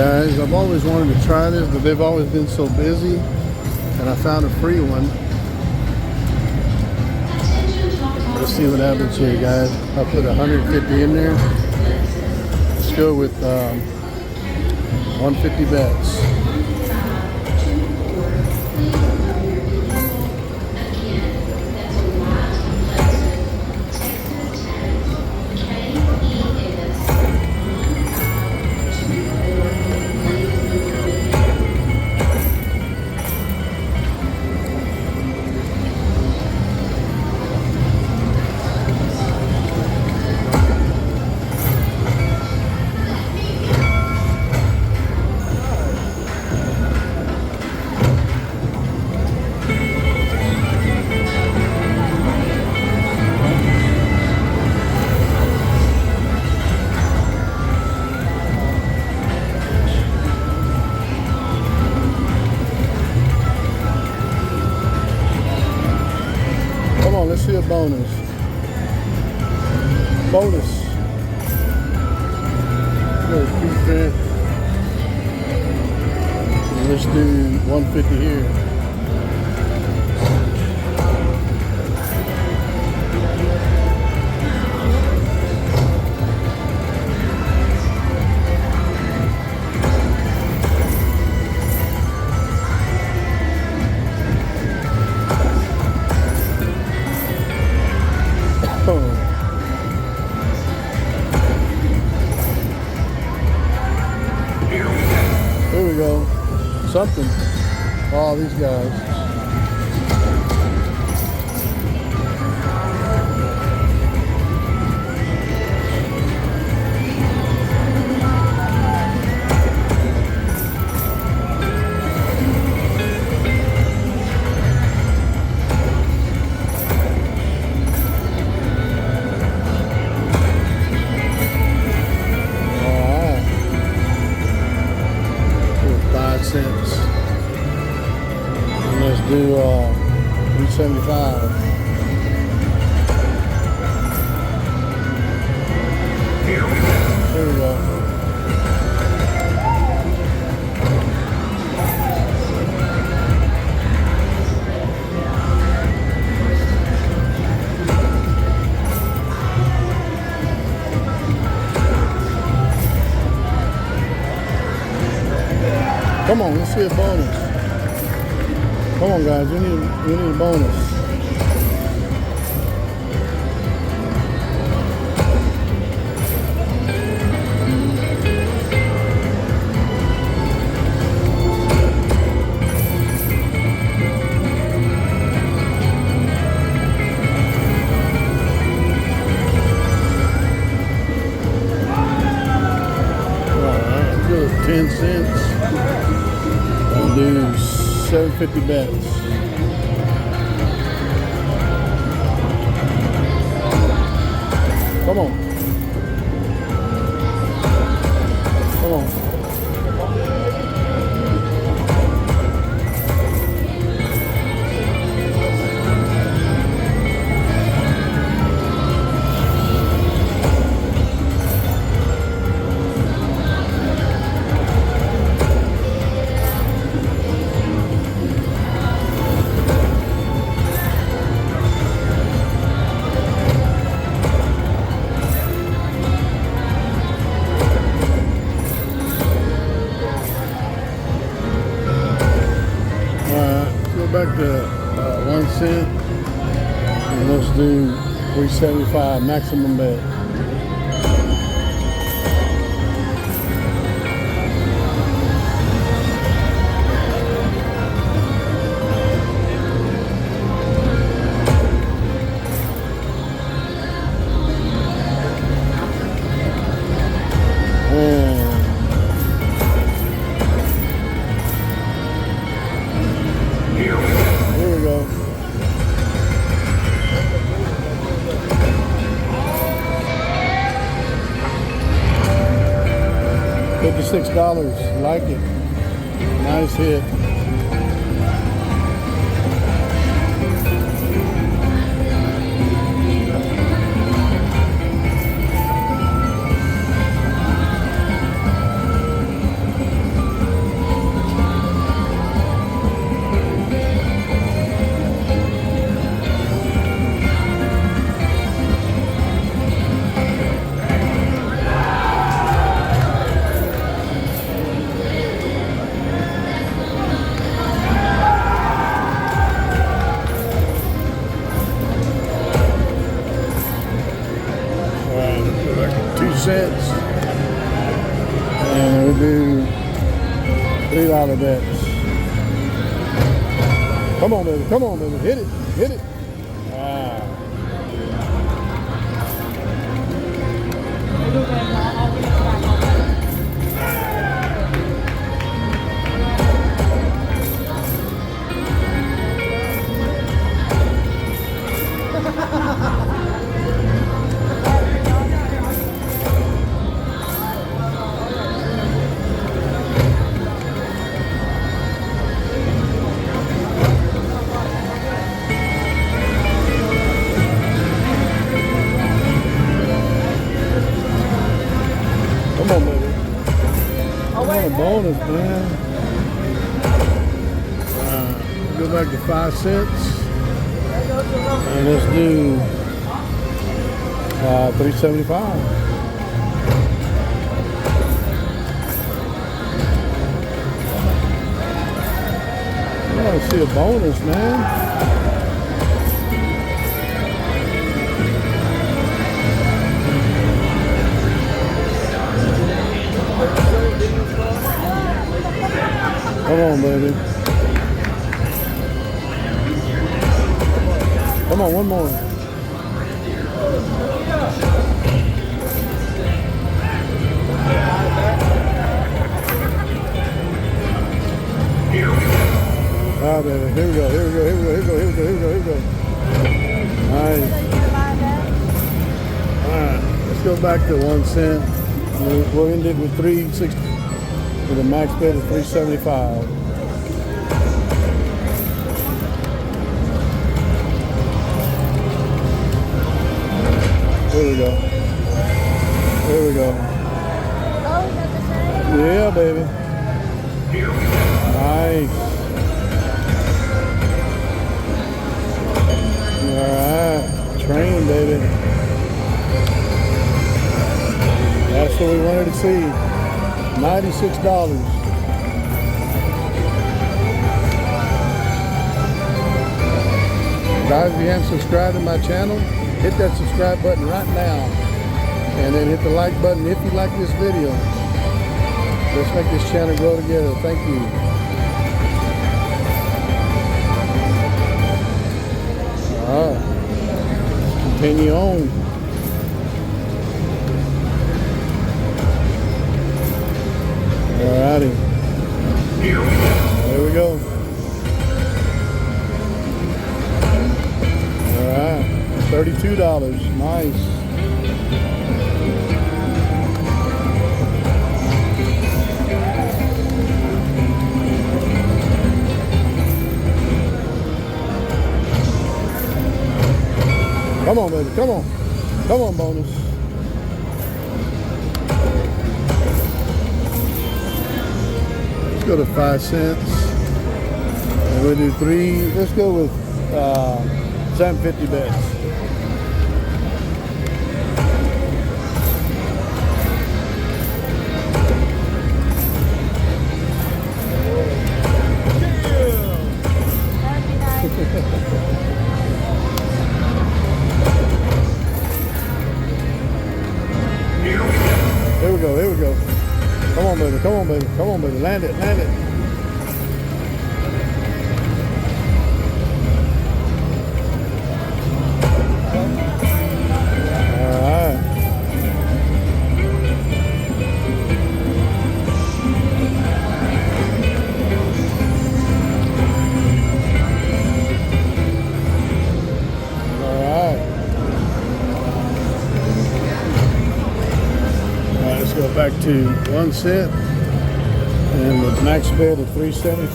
Guys, I've always wanted to try this, but they've always been so busy, and I found a free one. Let's see what happens here, guys. I'll put 150 in there. Let's go with 150 bets. Let's see a bonus. Bonus. There's $2. Let's do 150 here. Here we go. Something. Oh, these guys. Cents. And let's do 375. Here we go. Come on, let's see a bonus. Come on, guys, we need a bonus. All right, good. 10 cents. I'll do 750 bets. Come on. Come on. Back to 1 cent, and let's do 375 maximum bet. Here we go. $56. Like it. Nice hit. do $3 bets. Come on, baby. Come on, baby. Hit it. Hit it. Ah. Come on, baby. I want a bonus, man. Go back to 5 cents. And let's do $3.75. I want to see a bonus, man. Come on, baby. Come on, one more. Ah, baby. Here we go. Here we go. Here we go. Here we go. Here we go. Here we go. Here we go. Nice. All right. Let's go back to 1 cent. We'll end it with 3.60. With a max bid of $3.75. Here we go. Here we go. Yeah, baby. Nice. All right. Train, baby. That's what we wanted to see. $96. Guys, if you haven't subscribed to my channel, hit that subscribe button right now. And then hit the like button if you like this video. Let's make this channel grow together. Thank you. All right. Continue on. Alrighty. There we go. Alright. $32. Nice. Come on, baby. Come on. Come on, bonus. Let's go to 5 cents. And we'll do 3. Let's go with 750 bets. Here we go, here we go. Come on, baby, come on, baby, come on, baby. Land it, land it. All right. Let's go back to 1 cent and with max bid of $3.75.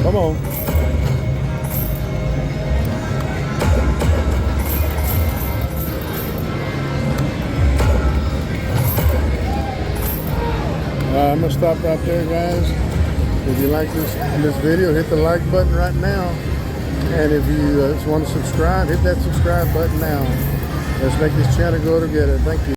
Come on. I'm gonna stop right there, guys. If you like this video, hit the like button right now. And if you just want to subscribe, hit that subscribe button now. Let's make this channel go together. Thank you.